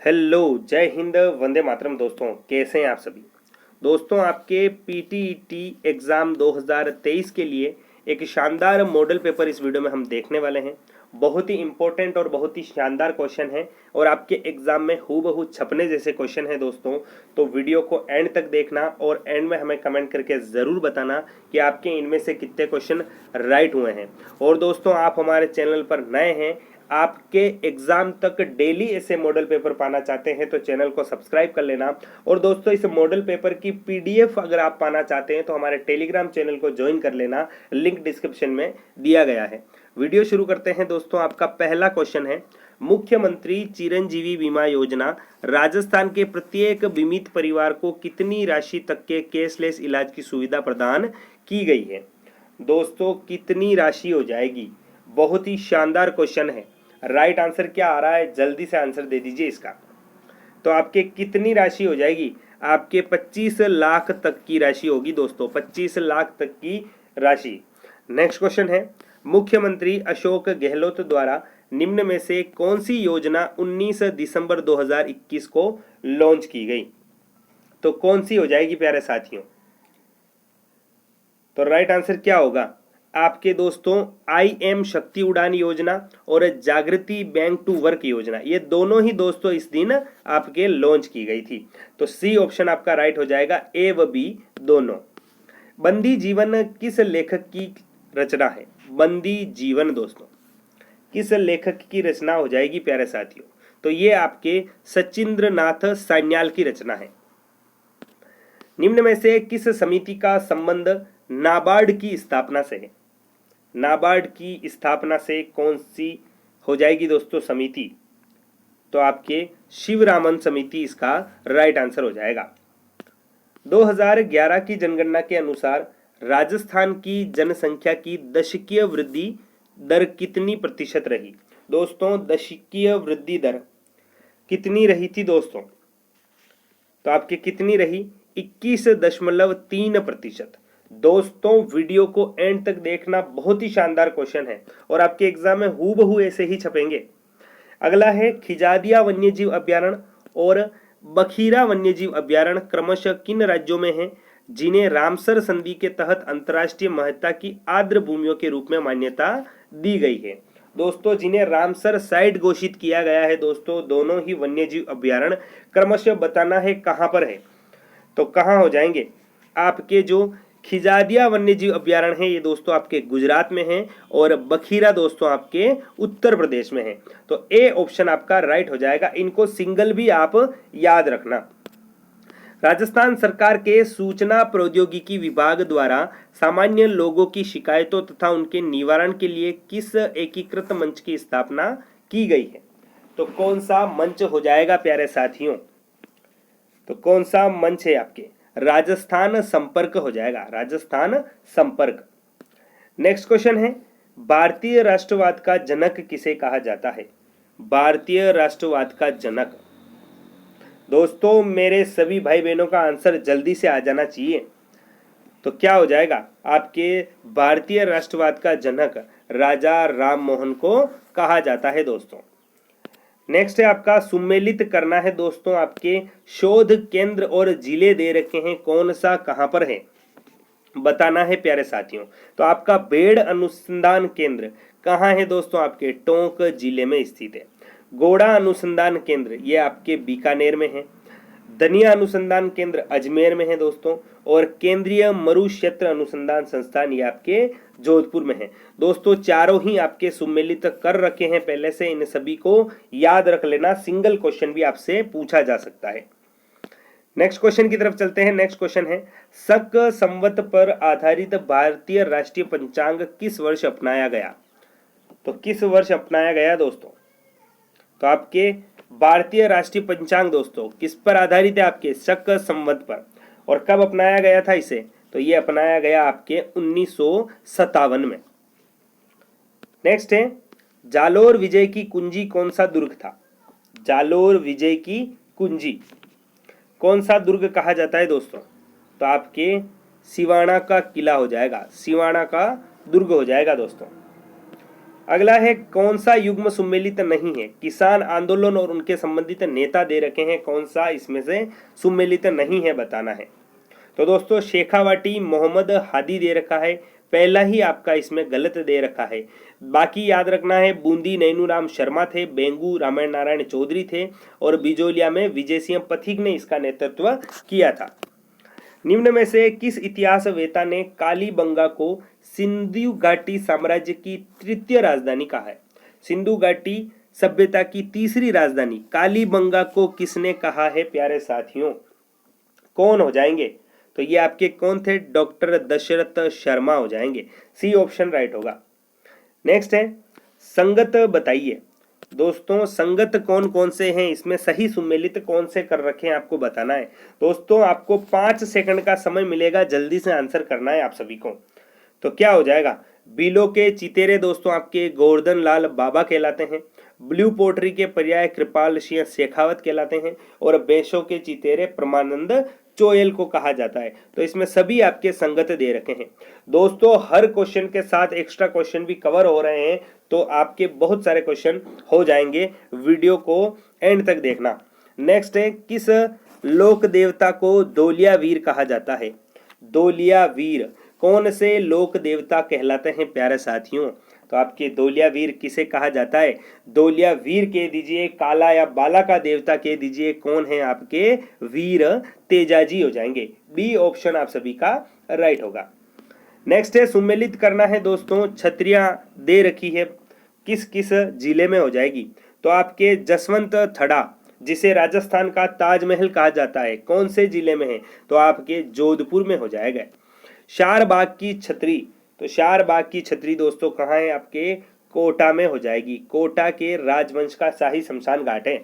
Hello, जय हिंद, वंदे मातरम। दोस्तों कैसे हैं आप सभी। दोस्तों आपके पीटीईटी एग्ज़ाम 2023 के लिए एक शानदार मॉडल पेपर इस वीडियो में हम देखने वाले हैं। बहुत ही इंपॉर्टेंट और बहुत ही शानदार क्वेश्चन है और आपके एग्ज़ाम में हूबहू छपने जैसे क्वेश्चन है दोस्तों। तो वीडियो को एंड तक देखना और एंड में हमें कमेंट करके ज़रूर बताना कि आपके इनमें से कितने क्वेश्चन राइट हुए हैं। और दोस्तों आप हमारे चैनल पर नए हैं, आपके एग्जाम तक डेली ऐसे मॉडल पेपर पाना चाहते हैं तो चैनल को सब्सक्राइब कर लेना। और दोस्तों इस मॉडल पेपर की पीडीएफ अगर आप पाना चाहते हैं तो हमारे टेलीग्राम चैनल को ज्वाइन कर लेना, लिंक डिस्क्रिप्शन में दिया गया है। वीडियो शुरू करते हैं दोस्तों। आपका पहला क्वेश्चन है, मुख्यमंत्री चिरंजीवी बीमा योजना राजस्थान के प्रत्येक बीमित परिवार को कितनी राशि तक के कैशलेस इलाज की सुविधा प्रदान की गई है। दोस्तों कितनी राशि हो जाएगी, बहुत ही शानदार क्वेश्चन है। राइट आंसर क्या आ रहा है, जल्दी से आंसर दे दीजिए इसका। तो आपके कितनी राशि हो जाएगी, आपके 25 लाख तक की राशि होगी दोस्तों, 25 लाख तक की राशि। नेक्स्ट क्वेश्चन है, मुख्यमंत्री अशोक गहलोत द्वारा निम्न में से कौन सी योजना 19 दिसंबर 2021 को लॉन्च की गई। तो कौन सी हो जाएगी प्यारे साथियों। तो राइट आंसर क्या होगा आपके दोस्तों, IM शक्ति उड़ान योजना और जागृति बैंक टू वर्क योजना, ये दोनों ही दोस्तों इस दिन आपके लॉन्च की गई थी। तो सी ऑप्शन आपका राइट हो जाएगा, ए व बी दोनों। बंदी जीवन किस लेखक की रचना है। बंदी जीवन दोस्तों किस लेखक की रचना हो जाएगी प्यारे साथियों। तो ये आपके सचिंद्र नाथ सान्याल की रचना है। निम्न में से किस समिति का संबंध नाबार्ड की स्थापना से है। नाबार्ड की स्थापना से कौन सी हो जाएगी दोस्तों समिति। तो आपके शिवरामन समिति इसका राइट आंसर हो जाएगा। 2011 की जनगणना के अनुसार राजस्थान की जनसंख्या की दशकीय वृद्धि दर कितनी प्रतिशत रही। दोस्तों दशकीय वृद्धि दर कितनी रही थी दोस्तों। तो आपके कितनी रही, 21.3%। दोस्तों वीडियो को एंड तक देखना, बहुत ही शानदार क्वेश्चन है और आपके एग्जाम में हूबहू ऐसे ही छपेंगे। अगला है, खिजादिया वन्यजीव अभ्यारण्य और बखीरा वन्यजीव अभ्यारण्य क्रमशः किन राज्यों में हैं जिन्हें रामसर संधि के तहत अंतर्राष्ट्रीय महत्ता की आर्द्र भूमियों के रूप में मान्यता दी गई है। दोस्तों जिन्हें रामसर साइट घोषित किया गया है दोस्तों, दोनों ही वन्यजीव अभ्यारण्य क्रमशः बताना है कहां पर है। तो कहां हो जाएंगे आपके जो खिजादिया वन्यजीव अभ्यारण्य है, ये दोस्तों आपके गुजरात में है और बखीरा दोस्तों आपके उत्तर प्रदेश में है। तो ए ऑप्शन आपका राइट हो जाएगा। इनको सिंगल भी आप याद रखना। राजस्थान सरकार के सूचना प्रौद्योगिकी विभाग द्वारा सामान्य लोगों की शिकायतों तथा उनके निवारण के लिए किस एकीकृत मंच की स्थापना की गई है। तो कौन सा मंच हो जाएगा प्यारे साथियों। तो कौन सा मंच है आपके, राजस्थान संपर्क हो जाएगा, राजस्थान संपर्क। नेक्स्ट क्वेश्चन है, भारतीय राष्ट्रवाद का जनक किसे कहा जाता है। भारतीय राष्ट्रवाद का जनक दोस्तों मेरे सभी भाई बहनों का आंसर जल्दी से आ जाना चाहिए। तो क्या हो जाएगा आपके, भारतीय राष्ट्रवाद का जनक राजा राम मोहन को कहा जाता है दोस्तों। नेक्स्ट है आपका, सुमेलित करना है दोस्तों, आपके शोध केंद्र और जिले दे रखे हैं, कौन सा कहां पर है बताना है प्यारे साथियों। तो आपका भेड़ अनुसंधान केंद्र कहां है दोस्तों, आपके टोंक जिले में स्थित है। घोड़ा अनुसंधान केंद्र ये आपके बीकानेर में है। धनिया अनुसंधान केंद्र अजमेर में है दोस्तों। और केंद्रीय मरु क्षेत्र अनुसंधान संस्थान ये आपके जोधपुर में है। दोस्तों चारों ही आपके सुमेलित कर रखे हैं पहले से, इन सभी को याद रख लेना, सिंगल क्वेश्चन भी आपसे पूछा जा सकता है। नेक्स्ट क्वेश्चन की तरफ चलते हैं। नेक्स्ट क्वेश्चन है, शक संवत पर आधारित भारतीय राष्ट्रीय पंचांग किस वर्ष अपनाया गया। तो किस वर्ष अपनाया गया दोस्तों। तो आपके भारतीय राष्ट्रीय पंचांग दोस्तों किस पर आधारित है, आपके शक संवत पर। और कब अपनाया गया था इसे, तो ये अपनाया गया आपके 1957 में। नेक्स्ट है, जालोर विजय की कुंजी कौन सा दुर्ग था। जालोर विजय की कुंजी कौन सा दुर्ग कहा जाता है दोस्तों। तो आपके सिवाना का किला हो जाएगा, सिवाना का दुर्ग हो जाएगा दोस्तों। अगला है कौन सा युग्म सुमेलित नहीं है? किसान आंदोलन और उनके संबंधित नेता दे रखे हैं, कौन सा इसमें से सुमेलित नहीं है बताना है। तो दोस्तों शेखावाटी मोहम्मद हादी दे रखा है, पहला ही आपका इसमें गलत दे रखा है। बाकी याद रखना है बूंदी नैनूराम शर्मा थे, बेंगू रामायण नारायण चौधरी थे और बिजोलिया में विजय सिंह पथिक ने इसका नेतृत्व किया था। निम्न में से किस इतिहासवेत्ता ने कालीबंगा को सिंधु घाटी साम्राज्य की तृतीय राजधानी कहा है? सिंधु घाटी सभ्यता की तीसरी राजधानी कालीबंगा को किसने कहा है प्यारे साथियों? कौन हो जाएंगे? तो ये आपके कौन थे? डॉक्टर दशरथ शर्मा हो जाएंगे। सी ऑप्शन राइट होगा। नेक्स्ट है संगत बताइए। दोस्तों संगत कौन कौन से हैं, इसमें सही सुमेलित कौन से कर रखे हैं आपको बताना है। दोस्तों आपको 5 सेकंड का समय मिलेगा, जल्दी से आंसर करना है आप सभी को। तो क्या हो जाएगा? बिलो के चितेरे दोस्तों आपके गोवर्धन लाल बाबा कहलाते हैं, ब्लू पोट्री के पर्याय कृपाल सिंह शेखावत कहलाते हैं और बेशों के चितेरे परमानंद चोयल को कहा जाता है। तो इसमें सभी आपके संगत दे रखे हैं। दोस्तों हर क्वेश्चन के साथ एक्स्ट्रा क्वेश्चन भी कवर हो रहे हैं, तो आपके बहुत सारे क्वेश्चन हो जाएंगे। वीडियो को एंड तक देखना। नेक्स्ट है किस लोक देवता को दौलिया वीर कहा जाता है? दौलिया वीर कौन से लोक देवता कहलाते हैं प्यारे साथियों? तो आपके दौलिया वीर किसे कहा जाता है? दौलिया वीर कह दीजिए, काला या बाला का देवता कह दीजिए, कौन है आपके? वीर तेजाजी हो जाएंगे। बी ऑप्शन आप सभी का राइट होगा। नेक्स्ट है सुमेलित करना है दोस्तों, छतरियां दे रखी है, किस किस जिले में हो जाएगी? तो आपके जसवंत थड़ा जिसे राजस्थान का ताजमहल कहा जाता है, कौन से जिले में है? तो आपके जोधपुर में हो जाएगा। शारबाग की छतरी, तो शारबाग की छतरी दोस्तों कहाँ है? आपके कोटा में हो जाएगी। कोटा के राजवंश का शाही शमशान घाट है।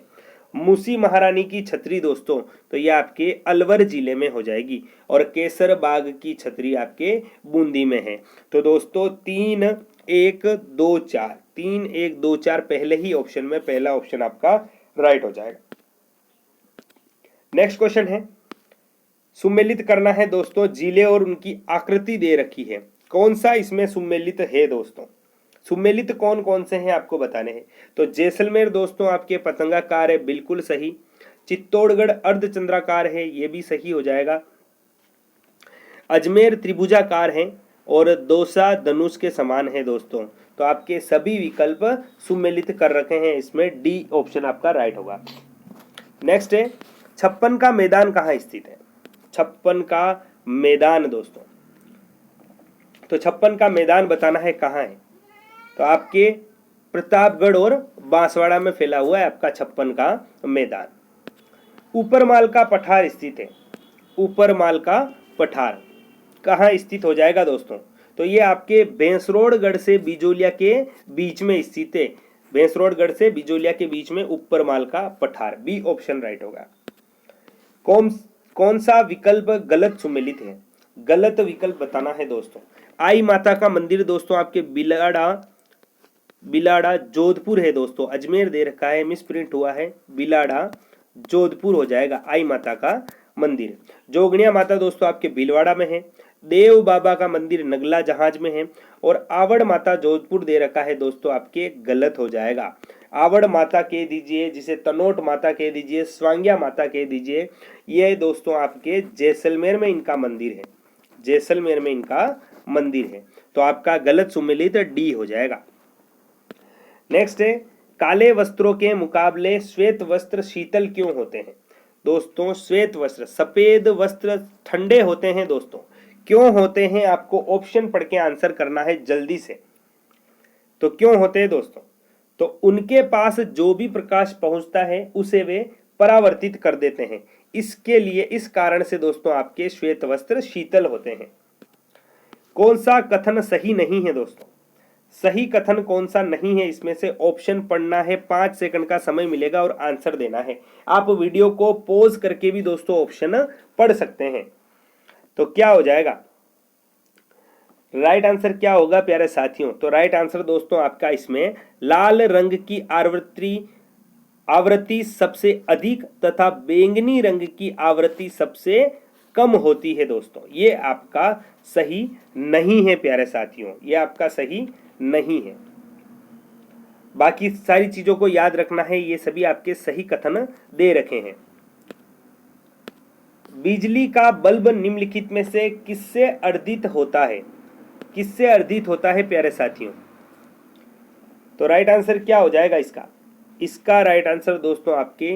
मूसी महारानी की छतरी दोस्तों, तो ये आपके अलवर जिले में हो जाएगी और केसर बाग की छतरी आपके बूंदी में है। तो दोस्तों 3 1 2 4 3 1 2 4 पहले ही ऑप्शन में पहला ऑप्शन आपका राइट हो जाएगा। नेक्स्ट क्वेश्चन है सुमेलित करना है दोस्तों, जिले और उनकी आकृति दे रखी है, कौन सा इसमें सुमेलित है दोस्तों? सुमेलित कौन कौन से हैं आपको बताने हैं। तो जैसलमेर दोस्तों आपके पतंगाकार है, बिल्कुल सही। चित्तौड़गढ़ अर्धचंद्राकार है, ये भी सही हो जाएगा। अजमेर त्रिभुजाकार है और दौसा धनुष के समान है दोस्तों। तो आपके सभी विकल्प सुमेलित कर रखे हैं, इसमें डी ऑप्शन आपका राइट होगा। नेक्स्ट है छप्पन का मैदान कहाँ स्थित है? छप्पन का मैदान दोस्तों, तो छप्पन का मैदान बताना है कहाँ है। तो आपके प्रतापगढ़ और बांसवाड़ा में फैला हुआ है आपका छप्पन का मैदान। ऊपरमाल का पठार स्थित है, ऊपरमाल का पठार कहाँ स्थित हो जाएगा दोस्तों? तो ये आपके भैंसरोडगढ़ से बिजोलिया के बीच में स्थित है। भैंसरोडगढ़ से बिजोलिया के बीच में ऊपरमाल का पठार, बी ऑप्शन राइट होगा। कौन सा विकल्प गलत सुमेलित है? गलत विकल्प बताना है दोस्तों। आई माता का मंदिर दोस्तों आपके बिलाड़ा जोधपुर है दोस्तों, अजमेर दे रखा है, मिस प्रिंट हुआ है, बिलाड़ा जोधपुर हो जाएगा आई माता का मंदिर। जोगनिया माता दोस्तों आपके भीलवाड़ा में है। देव बाबा का मंदिर नगला जहाज में है और आवड़ माता जोधपुर दे रखा है दोस्तों, आपके गलत हो जाएगा। आवड़ माता कह दीजिए, जिसे तनोट माता कह दीजिए, स्वांग्या माता कह दीजिए, ये दोस्तों आपके जैसलमेर में इनका मंदिर है, जैसलमेर में इनका मंदिर है। तो आपका गलत सुमेलित डी हो जाएगा। नेक्स्ट है काले वस्त्रों के मुकाबले श्वेत वस्त्र शीतल क्यों होते हैं? दोस्तों श्वेत वस्त्र, सफेद वस्त्र ठंडे होते हैं दोस्तों, क्यों होते हैं? आपको ऑप्शन पढ़ के आंसर करना है जल्दी से। तो क्यों होते हैं दोस्तों? तो उनके पास जो भी प्रकाश पहुंचता है उसे वे परावर्तित कर देते हैं, इसके लिए इस कारण से दोस्तों आपके श्वेत वस्त्र शीतल होते हैं। कौन सा कथन सही नहीं है दोस्तों? सही कथन कौन सा नहीं है, इसमें से ऑप्शन पढ़ना है, 5 सेकंड का समय मिलेगा और आंसर देना है। आप वीडियो को पॉज करके भी दोस्तों ऑप्शन पढ़ सकते हैं। तो क्या हो जाएगा राइट आंसर, क्या होगा प्यारे साथियों? तो राइट आंसर दोस्तों आपका इसमें लाल रंग की आवृत्ति सबसे अधिक तथा बैंगनी रंग की आवृत्ति सबसे कम होती है दोस्तों। ये आपका सही नहीं है प्यारे साथियों, ये आपका सही नहीं है। बाकी सारी चीजों को याद रखना है, ये सभी आपके सही कथन दे रखे हैं। बिजली का बल्ब निम्नलिखित में से किससे अर्धित होता है? किससे अर्धित होता है प्यारे साथियों? तो राइट आंसर क्या हो जाएगा इसका? इसका राइट आंसर दोस्तों आपके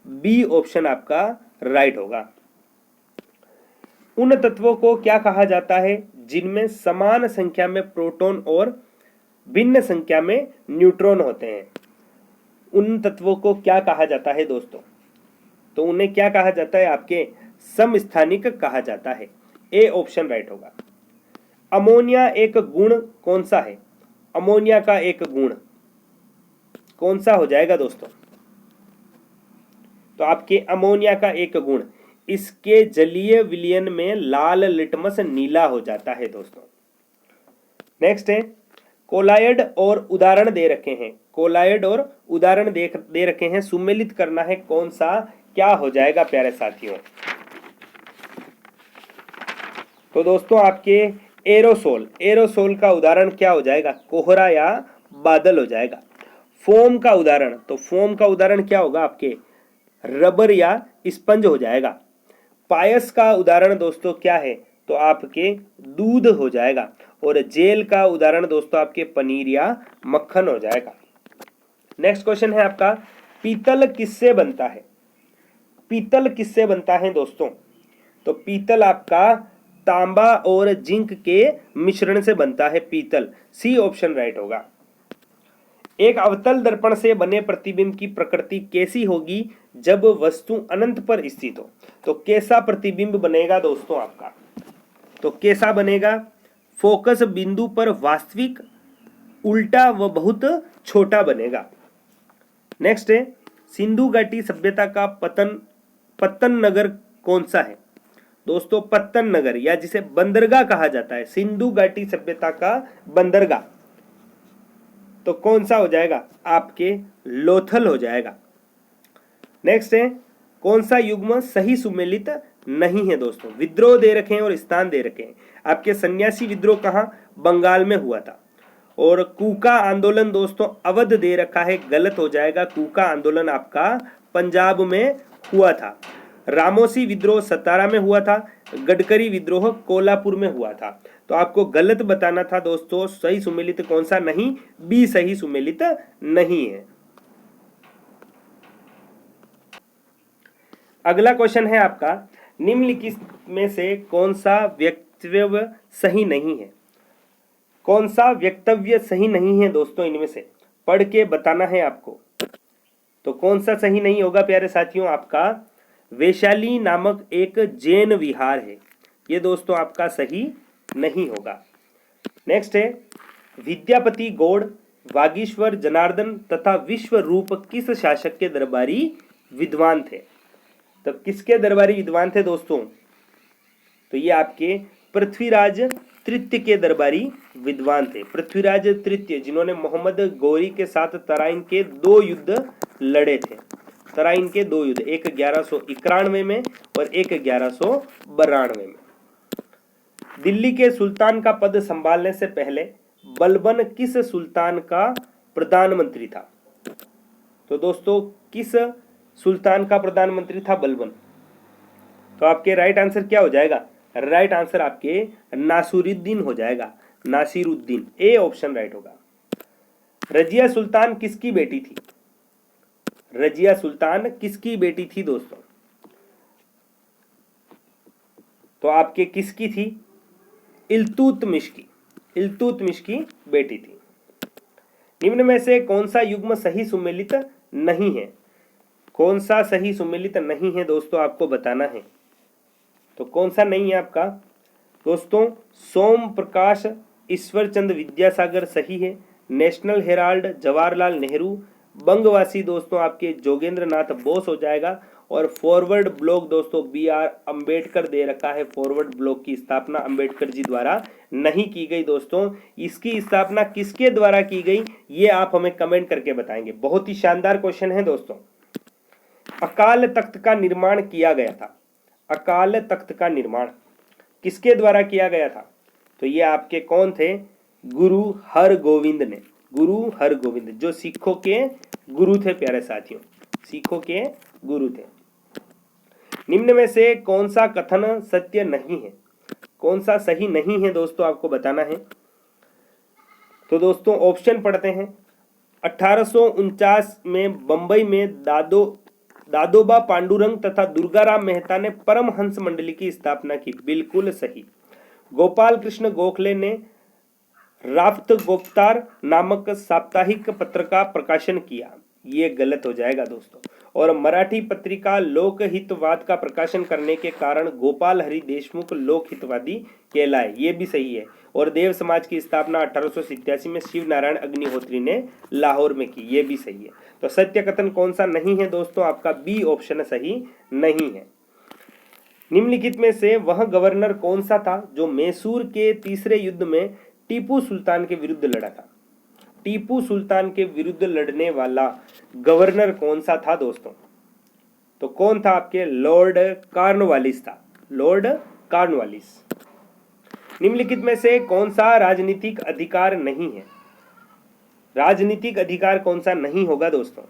बी ऑप्शन आपका राइट होगा। उन तत्वों को क्या कहा जाता है जिनमें समान संख्या में प्रोटॉन और भिन्न संख्या में न्यूट्रॉन होते हैं? उन तत्वों को क्या कहा जाता है दोस्तों? तो उन्हें क्या कहा जाता है? आपके समस्थानिक कहा जाता है। ए ऑप्शन राइट होगा। अमोनिया एक गुण कौन सा है? अमोनिया का एक गुण कौन सा हो जाएगा दोस्तों? तो आपके अमोनिया का एक गुण, इसके जलीय विलयन में लाल लिटमस नीला हो जाता है दोस्तों। नेक्स्ट है कोलायड और उदाहरण दे रखे हैं। कोलायड और उदाहरण दे रखे हैं, सुमेलित करना है कौन सा, क्या हो जाएगा प्यारे साथियों? तो दोस्तों आपके एरोसोल, एरोसोल का उदाहरण क्या हो जाएगा? कोहरा या बादल हो जाएगा। फोम का उदाहरण, तो फोम का उदाहरण क्या होगा? आपके रबर या स्पंज हो जाएगा। पायस का उदाहरण दोस्तों क्या है? तो आपके दूध हो जाएगा। और जेल का उदाहरण दोस्तों आपके पनीर या मक्खन हो जाएगा। नेक्स्ट क्वेश्चन है आपका, पीतल किससे बनता है? पीतल किससे बनता है दोस्तों? तो पीतल आपका तांबा और जिंक के मिश्रण से बनता है पीतल। सी ऑप्शन राइट होगा। एक अवतल दर्पण से बने प्रतिबिंब की प्रकृति कैसी होगी जब वस्तु अनंत पर स्थित हो? तो कैसा प्रतिबिंब बनेगा दोस्तों आपका? तो कैसा बनेगा? फोकस बिंदु पर वास्तविक, उल्टा व बहुत छोटा बनेगा। नेक्स्ट है सिंधु घाटी सभ्यता का पत्तन नगर कौन सा है? दोस्तों पत्तन नगर या जिसे बंदरगाह कहा जाता है, सिंधु घाटी सभ्यता का बंदरगाह, तो कौन सा हो जाएगा? आपके लोथल हो जाएगा। नेक्स्ट है कौन सा युग्म सही सुमेलित नहीं है दोस्तों? विद्रोह दे रखे हैं और स्थान दे रखे हैं। आपके सन्यासी विद्रोह कहाँ? बंगाल में हुआ था। और कूका आंदोलन दोस्तों अवध दे रखा है, गलत हो जाएगा। कूका आंदोलन आपका पंजाब में हुआ था। रामोसी विद्रोह सतारा में हुआ था। गडकरी विद्रोह कोल्हापुर में हुआ था। तो आपको गलत बताना था दोस्तों, सही सुमेलित कौन सा? नहीं, बी सही सुमेलित नहीं है। अगला क्वेश्चन है आपका, निम्नलिखित में से कौन सा वक्तव्य सही नहीं है? कौन सा वक्तव्य सही नहीं है दोस्तों? इनमें से पढ़ के बताना है आपको। तो कौन सा सही नहीं होगा प्यारे साथियों? आपका वैशाली नामक एक जैन विहार है, ये दोस्तों आपका सही नहीं होगा। नेक्स्ट है विद्यापति गौड़, वागीश्वर जनार्दन तथा विश्व रूप किस शासक के दरबारी विद्वान थे? तो किसके दरबारी विद्वान थे दोस्तों? तो ये आपके पृथ्वीराज तृतीय के दरबारी विद्वान थे। पृथ्वीराज तृतीय जिन्होंने मोहम्मद गौरी के साथ तराइन के 2 युद्ध लड़े थे। तराइन के 2 युद्ध, एक 1191 में और एक 1192 में। दिल्ली के सुल्तान का पद संभालने से पहले बलबन किस सुल्तान का प्रधानमंत्री था? तो दोस्तों किस सुल्तान का प्रधानमंत्री था बलबन? तो आपके राइट आंसर क्या हो जाएगा? राइट आंसर आपके नासिरुद्दीन हो जाएगा। नासिरुद्दीन, ए ऑप्शन राइट होगा। रजिया सुल्तान किसकी बेटी थी? रजिया सुल्तान किसकी बेटी थी दोस्तों? तो आपके किसकी थी? इल्तुतमिश की। इल्तुतमिश की बेटी थी। निम्न में से कौन सा युग्म सही सुमेलित नहीं है? कौन सा सही सुमेलित नहीं है दोस्तों? आपको बताना है। तो कौन सा नहीं है आपका? दोस्तों सोम प्रकाश ईश्वरचंद विद्यासागर सही है। National Herald Jawaharlal Nehru. बंगवासी दोस्तों आपके जोगेंद्र नाथ बोस हो जाएगा। और फॉरवर्ड ब्लॉक दोस्तों BR अंबेडकर दे रखा है। फॉरवर्ड ब्लॉक की स्थापना अंबेडकर जी द्वारा नहीं की गई दोस्तों। इसकी स्थापना किसके द्वारा की गई, ये आप हमें कमेंट करके बताएंगे। बहुत ही शानदार क्वेश्चन है दोस्तों। अकाल तख्त का निर्माण किया गया था। अकाल तख्त का निर्माण किसके द्वारा किया गया था? तो ये आपके कौन थे? गुरु हरगोविंद ने। गुरु हरगोविंद, जो सिखों के गुरु थे प्यारे साथियों, सिखों के गुरु थे। निम्न में से कौन सा कथन सत्य नहीं है, कौन सा सही नहीं है दोस्तों, आपको बताना है। तो दोस्तों ऑप्शन पढ़ते हैं। 1849 में बंबई में दादोबा पांडुरंग तथा दुर्गाराम मेहता ने परमहंस मंडली की स्थापना की, बिल्कुल सही। गोपाल कृष्ण गोखले ने राफ्त गुफ्तार नामक साप्ताहिक पत्र का प्रकाशन किया, ये गलत हो जाएगा दोस्तों। और मराठी पत्रिका लोकहितवाद का प्रकाशन करने के कारण गोपाल हरि देशमुख लोकहितवादी कहलाए, ये भी सही है। और देव समाज की स्थापना 1887 में शिव नारायण अग्निहोत्री ने लाहौर में की, ये भी सही है। तो सत्य कथन कौन सा नहीं है दोस्तों, आपका बी ऑप्शन सही नहीं है। निम्नलिखित में से वह गवर्नर कौन सा था जो मैसूर के तीसरे युद्ध में टीपू सुल्तान के विरुद्ध लड़ा था। टीपू सुल्तान के विरुद्ध लड़ने वाला गवर्नर कौन सा था दोस्तों, तो कौन था आपके, लॉर्ड कॉर्नवालिस था, लॉर्ड कॉर्नवालिस। निम्नलिखित में से कौन सा राजनीतिक अधिकार नहीं है, राजनीतिक अधिकार कौन सा नहीं होगा दोस्तों,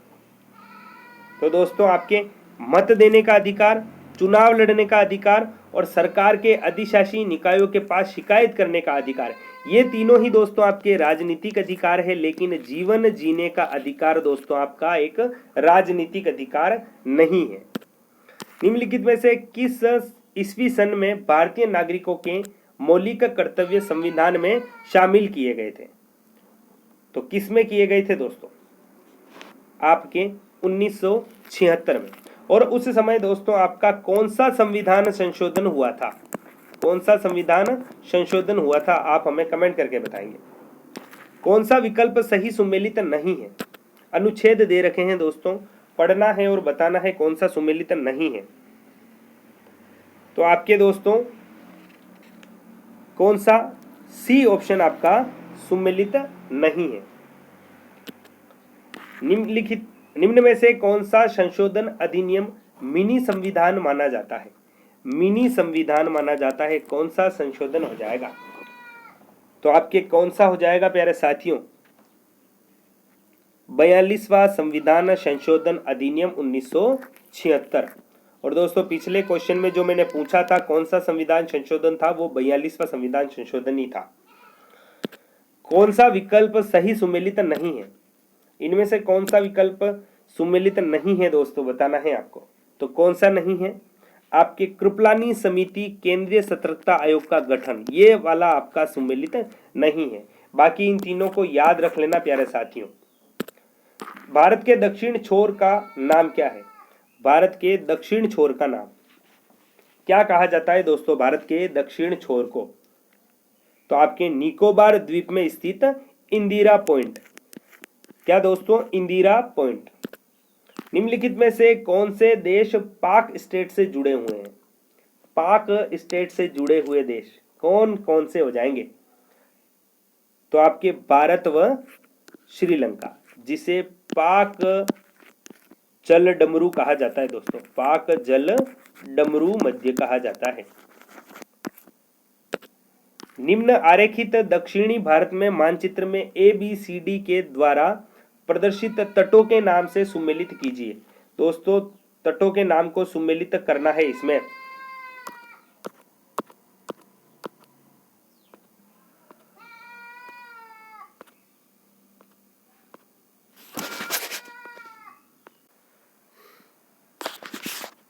तो दोस्तों आपके मत देने का अधिकार, चुनाव लड़ने का अधिकार और सरकार के अधिशासी निकायों के पास शिकायत करने का अधिकार, ये तीनों ही दोस्तों आपके राजनीतिक अधिकार है। लेकिन जीवन जीने का अधिकार दोस्तों आपका एक राजनीतिक अधिकार नहीं है। निम्नलिखित में से किस ईस्वी सन में भारतीय नागरिकों के मौलिक कर्तव्य संविधान में शामिल किए गए थे, तो किस में किए गए थे दोस्तों, आपके 1976 में। और उस समय दोस्तों आपका कौन सा संविधान संशोधन हुआ था, कौन सा संविधान संशोधन हुआ था, आप हमें कमेंट करके बताएंगे। कौन सा विकल्प सही सुमेलित नहीं है, अनुच्छेद दे रखे हैं दोस्तों, पढ़ना है और बताना है कौन सा सुमेलित नहीं है। तो आपके दोस्तों कौन सा, सी ऑप्शन आपका सुमेलित नहीं है। निम्न में से कौन सा संशोधन अधिनियम मिनी संविधान माना जाता है, मिनी संविधान माना जाता है, कौन सा संशोधन हो जाएगा, तो आपके कौन सा हो जाएगा प्यारे साथियों, 42वां संविधान संशोधन अधिनियम 1976। और दोस्तों पिछले क्वेश्चन में जो मैंने पूछा था कौन सा संविधान संशोधन था, वो 42वां संविधान संशोधन ही था। कौन सा विकल्प सही सुमेलित नहीं है, इनमें से कौन सा विकल्प सुमेलित नहीं है दोस्तों, बताना है आपको। तो कौन सा नहीं है, आपके कृपलानी समिति केंद्रीय सतर्कता आयोग का गठन, ये वाला आपका सुमेलित नहीं है। बाकी इन तीनों को याद रख लेना प्यारे साथियों। भारत के दक्षिण छोर का नाम क्या है, भारत के दक्षिण छोर का नाम क्या कहा जाता है दोस्तों, भारत के दक्षिण छोर को, तो आपके निकोबार द्वीप में स्थित इंदिरा पॉइंट, क्या दोस्तों, इंदिरा पॉइंट। निम्नलिखित में से कौन से देश पाक स्टेट से जुड़े हुए हैं, पाक स्टेट से जुड़े हुए देश कौन कौन से हो जाएंगे, तो आपके भारत व श्रीलंका, जिसे पाक जल डमरू कहा जाता है दोस्तों, पाक जल डमरू मध्य कहा जाता है। निम्न आरेखित दक्षिणी भारत में मानचित्र में ABCD के द्वारा प्रदर्शित तटों के नाम से सुमेलित कीजिए। दोस्तों तटों के नाम को सुमेलित करना है इसमें।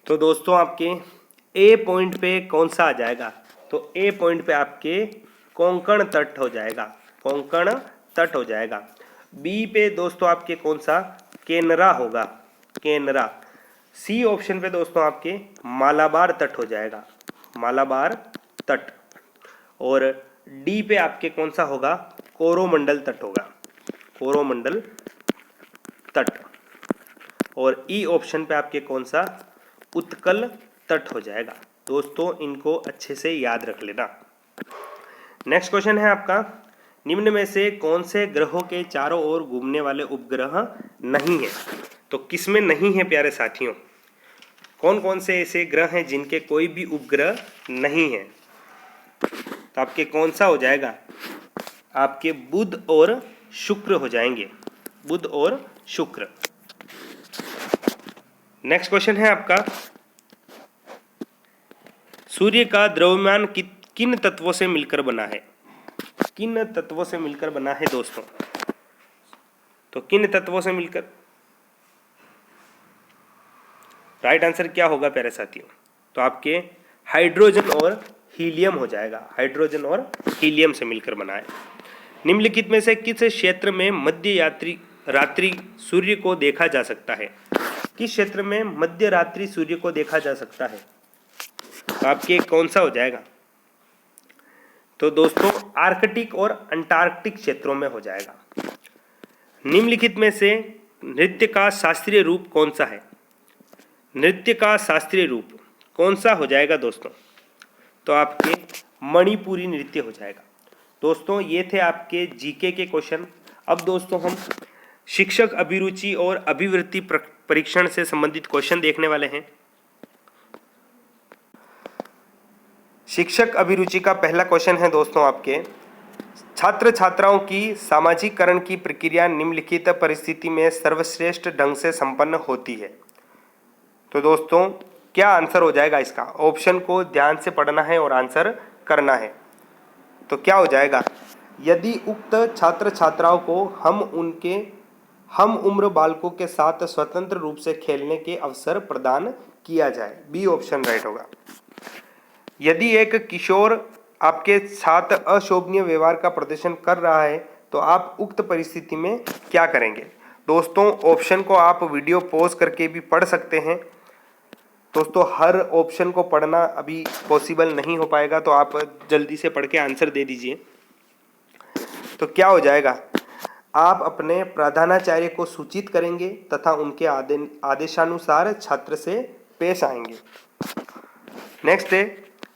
तो दोस्तों आपके ए पॉइंट पे कौन सा आ जाएगा, तो ए पॉइंट पे आपके कोंकण तट हो जाएगा, कोंकण तट हो जाएगा। बी पे दोस्तों आपके कौन सा, केनरा होगा, केनरा। सी ऑप्शन पे दोस्तों आपके मालाबार तट हो जाएगा, मालाबार तट। और डी पे आपके कौन सा होगा, कोरोमंडल तट होगा, कोरोमंडल तट। और ई ऑप्शन पे आपके कौन सा, उत्कल तट हो जाएगा। दोस्तों इनको अच्छे से याद रख लेना। नेक्स्ट क्वेश्चन है आपका, निम्न में से कौन से ग्रहों के चारों ओर घूमने वाले उपग्रह नहीं है, तो किसमें नहीं है प्यारे साथियों, कौन कौन से ऐसे ग्रह हैं जिनके कोई भी उपग्रह नहीं है, तो आपके कौन सा हो जाएगा, आपके बुध और शुक्र हो जाएंगे, बुध और शुक्र। नेक्स्ट क्वेश्चन है आपका, सूर्य का द्रव्यमान किन तत्वों से मिलकर बना है? किन तत्वों से मिलकर बना है दोस्तों? तो किन तत्वों से मिलकर, राइट आंसर क्या होगा प्यारे साथियों? तो आपके हाइड्रोजन और हीलियम हो जाएगा, हाइड्रोजन और हीलियम से मिलकर बना है। निम्नलिखित में से किस क्षेत्र में मध्य रात्रि सूर्य को देखा जा सकता है? किस क्षेत्र में मध्य रात्रि सूर्य को देखा जा सकता है? तो आपके कौन सा हो जाएगा? तो दोस्तों आर्कटिक और अंटार्कटिक क्षेत्रों में हो जाएगा। निम्नलिखित में से नृत्य का शास्त्रीय रूप कौन सा है? नृत्य का शास्त्रीय रूप कौन सा हो जाएगा दोस्तों? तो आपके मणिपुरी नृत्य हो जाएगा। दोस्तों ये थे आपके जीके के क्वेश्चन। अब दोस्तों हम शिक्षक अभिरुचि और अभिवृत्ति परीक्षण से संबंधित क्वेश्चन देखने वाले हैं। शिक्षक अभिरुचि का पहला क्वेश्चन है दोस्तों आपके, छात्र छात्राओं की सामाजिकरण की प्रक्रिया निम्नलिखित परिस्थिति में सर्वश्रेष्ठ ढंग से संपन्न होती है। तो दोस्तों क्या आंसर हो जाएगा इसका? ऑप्शन को ध्यान से पढ़ना है और आंसर करना है। तो क्या हो जाएगा? यदि उक्त छात्र छात्राओं को हम उम्र बालकों के साथ स्वतंत्र रूप से खेलने के अवसर प्रदान किया जाए। बी ऑप्शन राइट होगा। यदि एक किशोर आपके साथ अशोभनीय व्यवहार का प्रदर्शन कर रहा है तो आप उक्त परिस्थिति में क्या करेंगे? दोस्तों ऑप्शन को आप वीडियो पॉज करके भी पढ़ सकते हैं। दोस्तों हर ऑप्शन को पढ़ना अभी पॉसिबल नहीं हो पाएगा, तो आप जल्दी से पढ़ के आंसर दे दीजिए। तो क्या हो जाएगा? आप अपने प्रधानाचार्य को सूचित करेंगे तथा उनके आदेशानुसार छात्र से पेश आएंगे। नेक्स्ट है,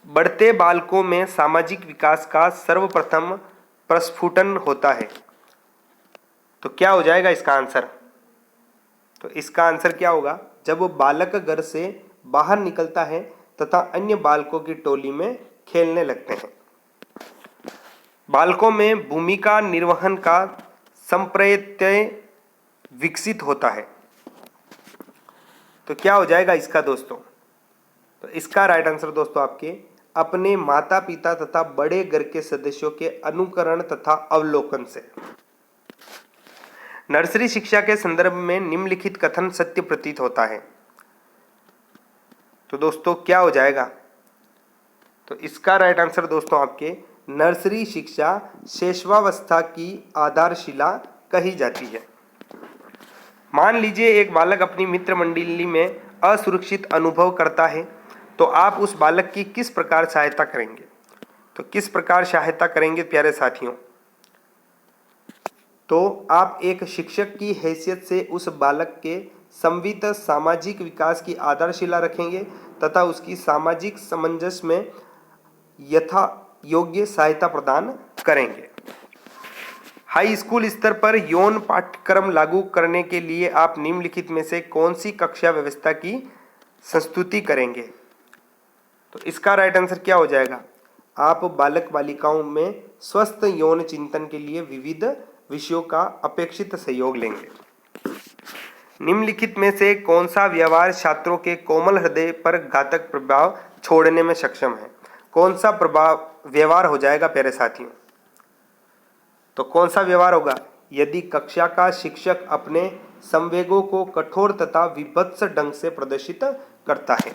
बढ़ते बालकों में सामाजिक विकास का सर्वप्रथम प्रस्फुटन होता है। तो क्या हो जाएगा इसका आंसर? तो इसका आंसर क्या होगा? जब वो बालक घर से बाहर निकलता है तथा अन्य बालकों की टोली में खेलने लगते हैं। बालकों में भूमिका निर्वहन का संप्रत्यय विकसित होता है। तो क्या हो जाएगा इसका दोस्तों? तो इसका राइट आंसर दोस्तों आपके अपने माता पिता तथा बड़े घर के सदस्यों के अनुकरण तथा अवलोकन से। नर्सरी शिक्षा के संदर्भ में निम्नलिखित कथन सत्य प्रतीत होता है। तो दोस्तों क्या हो जाएगा? तो इसका राइट आंसर दोस्तों आपके नर्सरी शिक्षा शैशवावस्था की आधारशिला कही जाती है। मान लीजिए एक बालक अपनी मित्र मंडली में असुरक्षित अनुभव करता है, तो आप उस बालक की किस प्रकार सहायता करेंगे? तो किस प्रकार सहायता करेंगे प्यारे साथियों? तो आप एक शिक्षक की हैसियत से उस बालक के संवित सामाजिक विकास की आधारशिला रखेंगे तथा उसकी सामाजिक सामंजस्य में यथा योग्य सहायता प्रदान करेंगे। हाई स्कूल स्तर पर यौन पाठ्यक्रम लागू करने के लिए आप निम्नलिखित में से कौन सी कक्षा व्यवस्था की संस्तुति करेंगे? तो इसका राइट आंसर क्या हो जाएगा? आप बालक बालिकाओं में स्वस्थ यौन चिंतन के लिए विविध विषयों का अपेक्षित सहयोग लेंगे। निम्नलिखित में से कौन सा व्यवहार छात्रों के कोमल हृदय पर घातक प्रभाव छोड़ने में सक्षम है? कौन सा व्यवहार हो जाएगा प्यारे साथियों? तो कौन सा व्यवहार होगा? यदि कक्षा का शिक्षक अपने संवेगों को कठोर तथा विभत्स ढंग से प्रदर्शित करता है।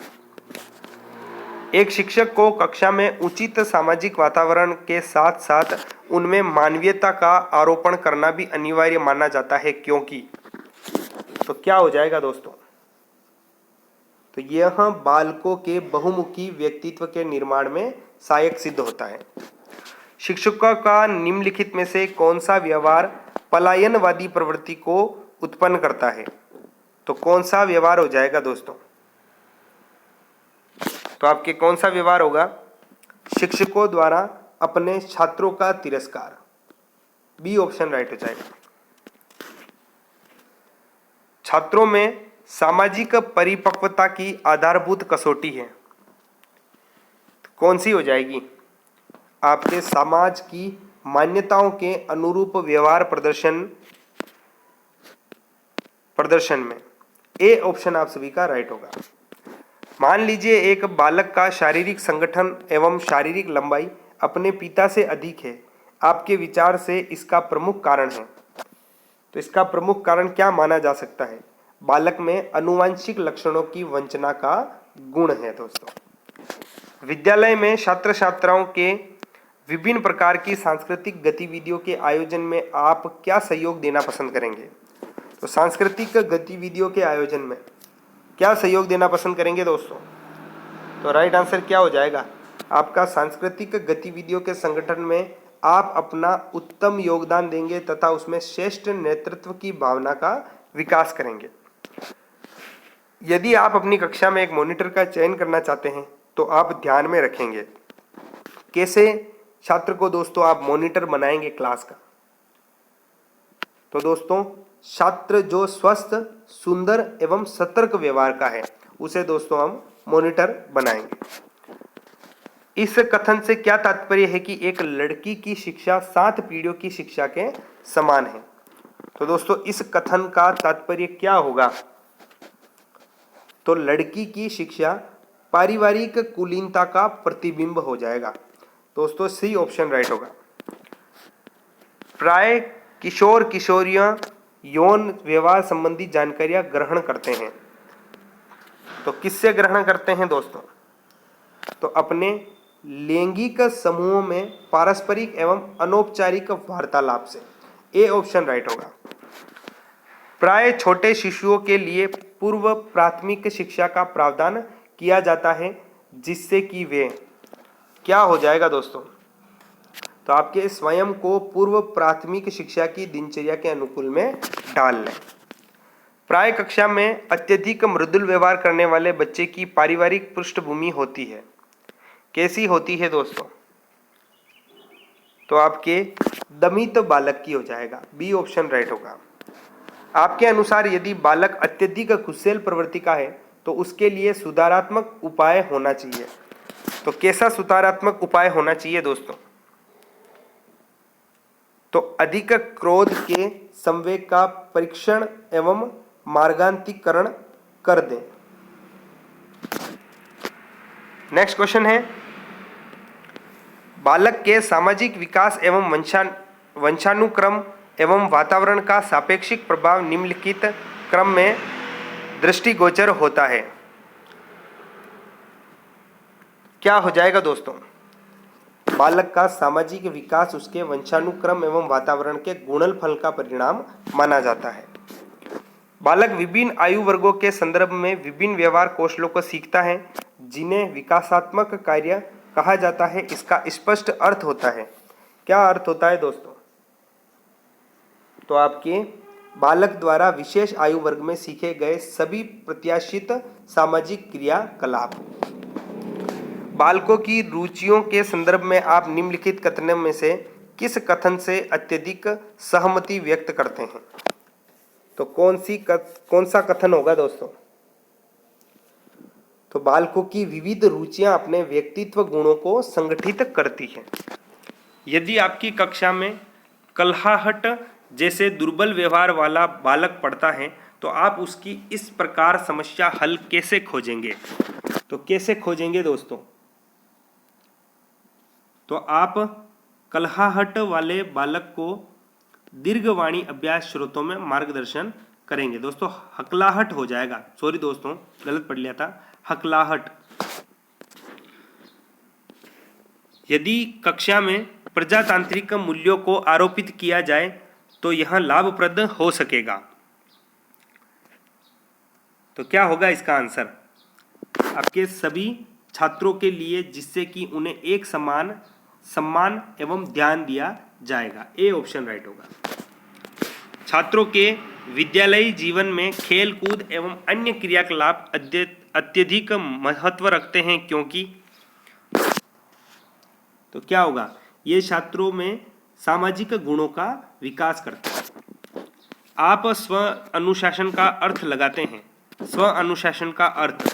एक शिक्षक को कक्षा में उचित सामाजिक वातावरण के साथ साथ उनमें मानवीयता का आरोपण करना भी अनिवार्य माना जाता है, क्योंकि तो क्या हो जाएगा दोस्तों? तो यह बालकों के बहुमुखी व्यक्तित्व के निर्माण में सहायक सिद्ध होता है। शिक्षकों का निम्नलिखित में से कौन सा व्यवहार पलायनवादी प्रवृत्ति को उत्पन्न करता है? तो कौन सा व्यवहार हो जाएगा दोस्तों? तो आपके कौन सा व्यवहार होगा? शिक्षकों द्वारा अपने छात्रों का तिरस्कार। बी ऑप्शन राइट हो जाएगा। छात्रों में सामाजिक परिपक्वता की आधारभूत कसौटी है, कौन सी हो जाएगी? आपके समाज की मान्यताओं के अनुरूप व्यवहार प्रदर्शन में। ए ऑप्शन आप सभी का राइट होगा। मान लीजिए एक बालक का शारीरिक संगठन एवं शारीरिक लंबाई अपने पिता से अधिक है, आपके विचार से इसका प्रमुख कारण है। तो इसका प्रमुख कारण क्या माना जा सकता है? बालक में आनुवंशिक लक्षणों की वंचना का गुण है। दोस्तों, विद्यालय में छात्र छात्राओं के विभिन्न प्रकार की सांस्कृतिक गतिविधियों के आयोजन में आप क्या सहयोग देना पसंद करेंगे? तो सांस्कृतिक गतिविधियों के आयोजन में क्या सहयोग देना पसंद करेंगे दोस्तों? तो राइट आंसर क्या हो जाएगा आपका? सांस्कृतिक गतिविधियों के संगठन में आप अपना उत्तम योगदान देंगे तथा उसमें श्रेष्ठ नेतृत्व की भावना का विकास करेंगे। यदि आप अपनी कक्षा में एक मॉनिटर का चयन करना चाहते हैं तो आप ध्यान में रखेंगे कैसे छात्र को दोस्तों आप मॉनिटर बनाएंगे क्लास का। तो दोस्तों, छात्र जो स्वस्थ, सुंदर एवं सतर्क व्यवहार का है उसे दोस्तों हम मॉनिटर बनाएंगे। इस कथन से क्या तात्पर्य है कि एक लड़की की शिक्षा 7 पीढ़ियों की शिक्षा के समान है। तो दोस्तों, इस कथन का तात्पर्य क्या होगा? तो लड़की की शिक्षा पारिवारिक कुलीनता का प्रतिबिंब हो जाएगा। दोस्तों, सी ऑप्शन राइट होगा। प्राय किशोर किशोरियां यौन व्यवहार संबंधी जानकारियां ग्रहण करते हैं। तो किससे ग्रहण करते हैं दोस्तों? तो अपने लैंगिक समूहों में पारस्परिक एवं अनौपचारिक वार्तालाप से। ए ऑप्शन राइट होगा। प्राय छोटे शिशुओं के लिए पूर्व प्राथमिक शिक्षा का प्रावधान किया जाता है जिससे कि वे क्या हो जाएगा दोस्तों? तो आपके स्वयं को पूर्व प्राथमिक शिक्षा की दिनचर्या के अनुकूल में डाल लें। प्राय कक्षा में अत्यधिक मृदुल व्यवहार करने वाले बच्चे की पारिवारिक पृष्ठभूमि होती है। कैसी होती है दोस्तों? तो आपके दमित बालक की हो जाएगा। बी ऑप्शन राइट होगा। आपके अनुसार यदि बालक अत्यधिक गुस्सैल प्रवृत्ति का है तो उसके लिए सुधारात्मक उपाय होना चाहिए। तो कैसा सुधारात्मक उपाय होना चाहिए दोस्तों? तो अधिक क्रोध के संवेग का परीक्षण एवं मार्गांतरीकरण कर दें। नेक्स्ट क्वेश्चन है, बालक के सामाजिक विकास एवं वंशानुक्रम एवं वातावरण का सापेक्षिक प्रभाव निम्नलिखित क्रम में दृष्टिगोचर होता है। क्या हो जाएगा दोस्तों? बालक का सामाजिक विकास उसके वंशानुक्रम एवं वातावरण के गुणनफल का परिणाम माना जाता है। बालक विभिन्न आयु वर्गों के संदर्भ में विभिन्न व्यवहार कौशलों को सीखता है जिन्हें विकासात्मक कार्य कहा जाता है। इसका स्पष्ट अर्थ होता है। क्या अर्थ होता है दोस्तों? तो आपके बालक द्वारा विशेष आयु वर्ग में सीखे गए सभी प्रत्याशित सामाजिक क्रियाकलाप। बालकों की रुचियों के संदर्भ में आप निम्नलिखित कथनों में से किस कथन से अत्यधिक सहमति व्यक्त करते हैं? तो कौन सा कथन होगा दोस्तों? तो बालकों की विविध रुचियां अपने व्यक्तित्व गुणों को संगठित करती हैं। यदि आपकी कक्षा में कलहाहट जैसे दुर्बल व्यवहार वाला बालक पढ़ता है तो आप उसकी इस प्रकार समस्या हल कैसे खोजेंगे? तो कैसे खोजेंगे दोस्तों? तो आप कलहाहट वाले बालक को दीर्घवाणी अभ्यास स्रोतों में मार्गदर्शन करेंगे। दोस्तों, हकलाहट हो जाएगा। सॉरी दोस्तों, गलत पढ़ लिया था, हकलाहट। यदि कक्षा में प्रजातांत्रिक मूल्यों को आरोपित किया जाए तो यह लाभप्रद हो सकेगा। तो क्या होगा इसका आंसर? आपके सभी छात्रों के लिए, जिससे कि उन्हें एक समान सम्मान एवं ध्यान दिया जाएगा। ए ऑप्शन राइट होगा। छात्रों के विद्यालयी जीवन में खेल कूद एवं अन्य क्रियाकलाप अत्यधिक महत्व रखते हैं क्योंकि तो क्या होगा? ये छात्रों में सामाजिक गुणों का विकास करते हैं। आप स्व अनुशासन का अर्थ लगाते हैं। स्व अनुशासन का अर्थ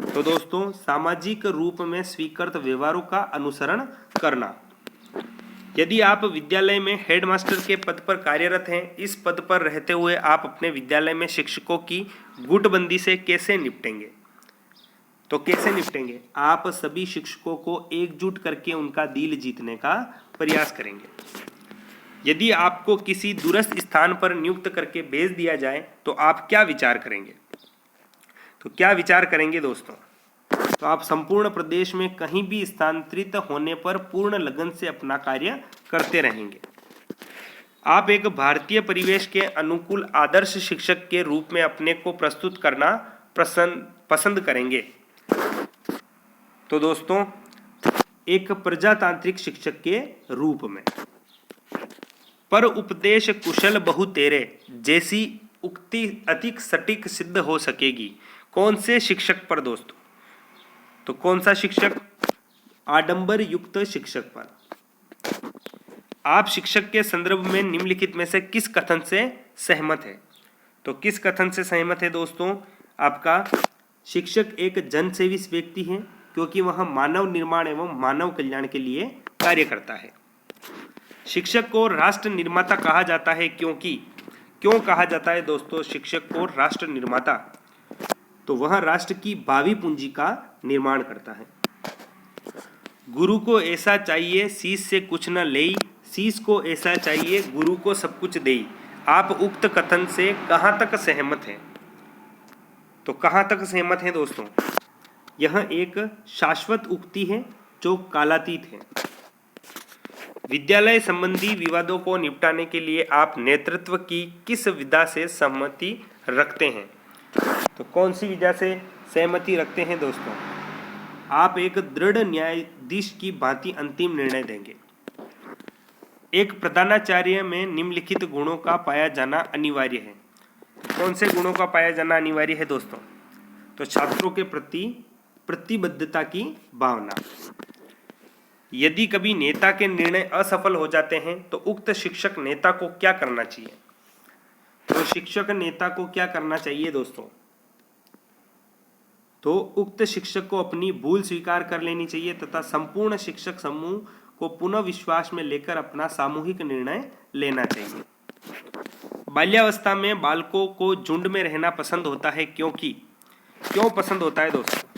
तो दोस्तों सामाजिक रूप में स्वीकृत व्यवहारों का अनुसरण करना। यदि आप विद्यालय में हेडमास्टर के पद पर कार्यरत हैं, इस पद पर रहते हुए आप अपने विद्यालय में शिक्षकों की गुटबंदी से कैसे निपटेंगे? तो कैसे निपटेंगे? आप सभी शिक्षकों को एकजुट करके उनका दिल जीतने का प्रयास करेंगे। यदि आपको किसी दूरस्थ स्थान पर नियुक्त करके भेज दिया जाए तो आप क्या विचार करेंगे? तो क्या विचार करेंगे दोस्तों? तो आप संपूर्ण प्रदेश में कहीं भी स्थानांतरित होने पर पूर्ण लगन से अपना कार्य करते रहेंगे। आप एक भारतीय परिवेश के अनुकूल आदर्श शिक्षक के रूप में अपने को प्रस्तुत करना पसंद करेंगे। तो दोस्तों, एक प्रजातांत्रिक शिक्षक के रूप में। पर उपदेश कुशल बहु तेरे जैसी उक्ति अधिक सटीक सिद्ध हो सकेगी कौन से शिक्षक पर दोस्तों? तो कौन सा शिक्षक? आडंबर युक्त शिक्षक पर। आप शिक्षक के संदर्भ में निम्नलिखित में से किस कथन से सहमत है? तो किस कथन से सहमत है दोस्तों? आपका शिक्षक एक जनसेवी व्यक्ति है क्योंकि वह मानव निर्माण एवं मानव कल्याण के लिए कार्य करता है। शिक्षक को राष्ट्र निर्माता कहा जाता है क्यों कहा जाता है दोस्तों शिक्षक को राष्ट्र निर्माता? तो वह राष्ट्र की भावी पूंजी का निर्माण करता है। गुरु को ऐसा चाहिए शीश से कुछ न लेई, शीश को ऐसा चाहिए गुरु को सब कुछ देई। आप उक्त कथन से कहां तक सहमत हैं? तो कहां तक सहमत हैं दोस्तों? यह एक शाश्वत उक्ति है जो कालातीत है। विद्यालय संबंधी विवादों को निपटाने के लिए आप नेतृत्व की किस विधा से सहमति रखते हैं? तो कौन सी विधा से सहमति रखते हैं दोस्तों? आप एक दृढ़ न्यायाधीश की भांति अंतिम निर्णय देंगे। एक प्रधानाचार्य में निम्नलिखित गुणों का पाया जाना अनिवार्य है। कौन से गुणों का पाया जाना अनिवार्य है दोस्तों? तो छात्रों के प्रति प्रतिबद्धता की भावना। यदि कभी नेता के निर्णय असफल हो जाते हैं तो उक्त शिक्षक नेता को क्या करना चाहिए? तो शिक्षक नेता को क्या करना चाहिए दोस्तों? तो उक्त शिक्षक को अपनी भूल स्वीकार कर लेनी चाहिए तथा संपूर्ण शिक्षक समूह को पुनः विश्वास में लेकर अपना सामूहिक निर्णय लेना चाहिए। बाल्यावस्था में बालकों को झुंड में रहना पसंद होता है क्यों पसंद होता है दोस्तों?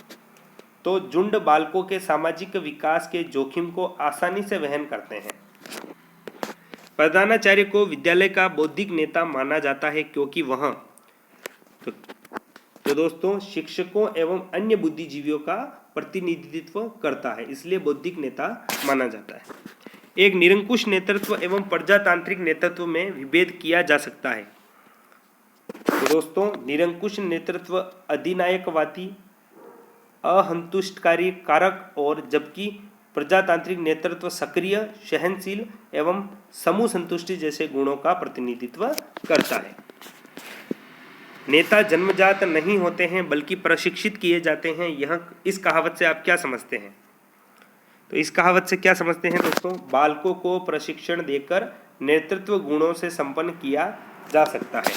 तो झुंड बालकों के सामाजिक विकास के जोखिम को आसानी से वहन करते हैं। प्रधानाचार्य को विद्यालय का बौद्धिक नेता माना जाता है क्योंकि वह तो दोस्तों शिक्षकों एवं अन्य बुद्धिजीवियों का प्रतिनिधित्व करता है, इसलिए बौद्धिक नेता माना जाता है। एक निरंकुश नेतृत्व एवं प्रजातांत्रिक नेतृत्व में विभेद किया जा सकता है। तो दोस्तों निरंकुश नेतृत्व अधिनायकवादी, असंतुष्टकारी कारक और जबकि प्रजातांत्रिक नेतृत्व सक्रिय, सहनशील एवं समूह संतुष्टि जैसे गुणों का प्रतिनिधित्व करता है। नेता जन्मजात नहीं होते हैं बल्कि प्रशिक्षित किए जाते हैं। इस कहावत से आप क्या समझते हैं? तो इस कहावत से क्या समझते हैं दोस्तों? बालकों को प्रशिक्षण देकर नेतृत्व गुणों से संपन्न किया जा सकता है।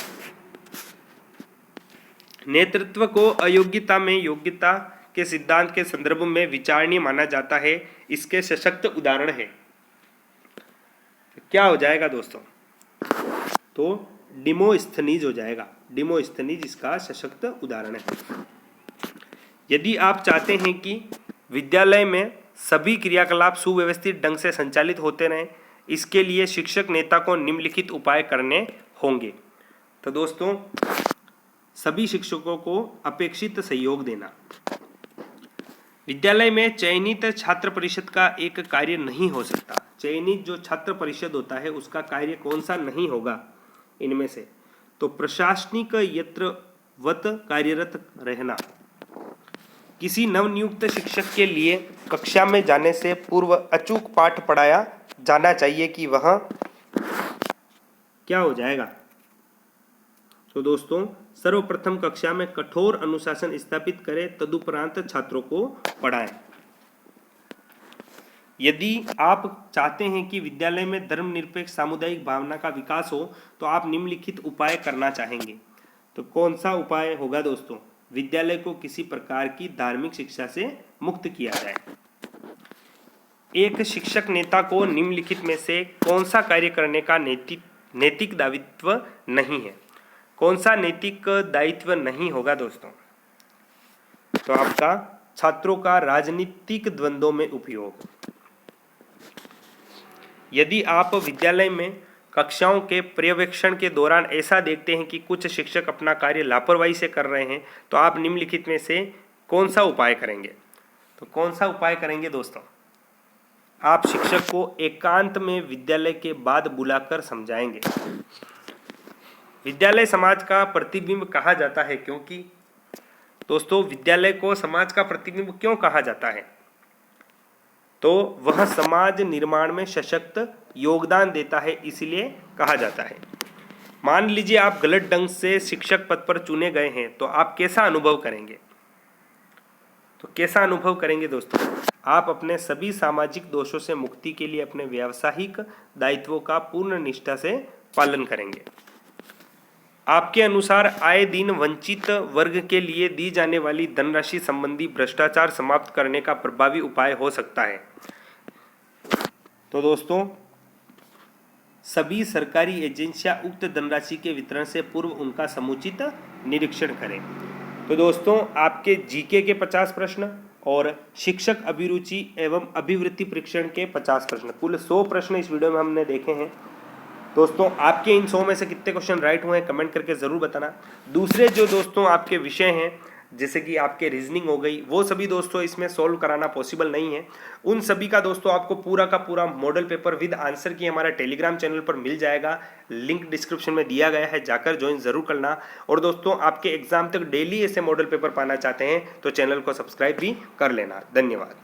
नेतृत्व को अयोग्यता में योग्यता के सिद्धांत के संदर्भ में विचारणीय माना जाता है। इसके सशक्त उदाहरण है। क्या हो जाएगा दोस्तों? तो डिमोस्थनीज हो जाएगा। डिमोस्थनीज इसका सशक्त उदाहरण है। यदि आप चाहते हैं कि विद्यालय में सभी क्रियाकलाप सुव्यवस्थित ढंग से संचालित होते रहें, इसके लिए शिक्षक नेता को निम्नलिखित उपाय करने होंगे। तो दोस्तों सभी शिक्षकों को अपेक्षित सहयोग देना। विद्यालय में चयनित छात्र परिषद का एक कार्य नहीं हो सकता। चयनित जो छात्र परिषद होता है उसका कार्य कौन सा नहीं होगा इनमें से? तो प्रशासनिक यंत्रवत कार्यरत रहना। किसी नवनियुक्त शिक्षक के लिए कक्षा में जाने से पूर्व अचूक पाठ पढ़ाया जाना चाहिए कि वह क्या हो जाएगा? तो दोस्तों सर्वप्रथम कक्षा में कठोर अनुशासन स्थापित करें, तदुपरांत छात्रों को पढ़ाएं। यदि आप चाहते हैं कि विद्यालय में धर्मनिरपेक्ष सामुदायिक भावना का विकास हो तो आप निम्नलिखित उपाय करना चाहेंगे। तो कौन सा उपाय होगा दोस्तों? विद्यालय को किसी प्रकार की धार्मिक शिक्षा से मुक्त किया जाए। एक शिक्षक नेता को निम्नलिखित में से कौन सा कार्य करने का नैतिक दायित्व नहीं है? कौन सा नैतिक दायित्व नहीं होगा दोस्तों? तो आपका छात्रों का राजनीतिक द्वंद्वों में उपयोग। यदि आप विद्यालय में कक्षाओं के पर्यवेक्षण के दौरान ऐसा देखते हैं कि कुछ शिक्षक अपना कार्य लापरवाही से कर रहे हैं, तो आप निम्नलिखित में से कौन सा उपाय करेंगे? तो कौन सा उपाय करेंगे दोस्तों? आप शिक्षक को एकांत में विद्यालय के बाद बुलाकर समझाएंगे। विद्यालय समाज का प्रतिबिंब कहा जाता है, क्योंकि दोस्तों विद्यालय को समाज का प्रतिबिंब क्यों कहा जाता है? तो वह समाज निर्माण में सशक्त योगदान देता है, इसलिए कहा जाता है। मान लीजिए आप गलत ढंग से शिक्षक पद पर चुने गए हैं, तो आप कैसा अनुभव करेंगे? तो कैसा अनुभव करेंगे दोस्तों? आप अपने सभी सामाजिक दोषों से मुक्ति के लिए अपने व्यावसायिक दायित्वों का पूर्ण निष्ठा से पालन करेंगे। आपके अनुसार आए दिन वंचित वर्ग के लिए दी जाने वाली धनराशि संबंधी भ्रष्टाचार समाप्त करने का प्रभावी उपाय हो सकता है। तो दोस्तों सभी सरकारी एजेंसियां उक्त धनराशि के वितरण से पूर्व उनका समुचित निरीक्षण करें। तो दोस्तों आपके जीके के 50 प्रश्न और शिक्षक अभिरुचि एवं अभिवृत्ति परीक्षण के 50 प्रश्न, कुल 100 प्रश्न इस वीडियो में हमने देखे हैं। दोस्तों आपके इन 100 में से कितने क्वेश्चन राइट हुए हैं कमेंट करके ज़रूर बताना। दूसरे जो दोस्तों आपके विषय हैं, जैसे कि आपके रीजनिंग हो गई, वो सभी दोस्तों इसमें सॉल्व कराना पॉसिबल नहीं है। उन सभी का दोस्तों आपको पूरा का पूरा मॉडल पेपर विद आंसर की हमारा टेलीग्राम चैनल पर मिल जाएगा, लिंक डिस्क्रिप्शन में दिया गया है, जाकर ज्वाइन जरूर करना। और दोस्तों आपके एग्जाम तक डेली ऐसे मॉडल पेपर पाना चाहते हैं तो चैनल को सब्सक्राइब भी कर लेना। धन्यवाद।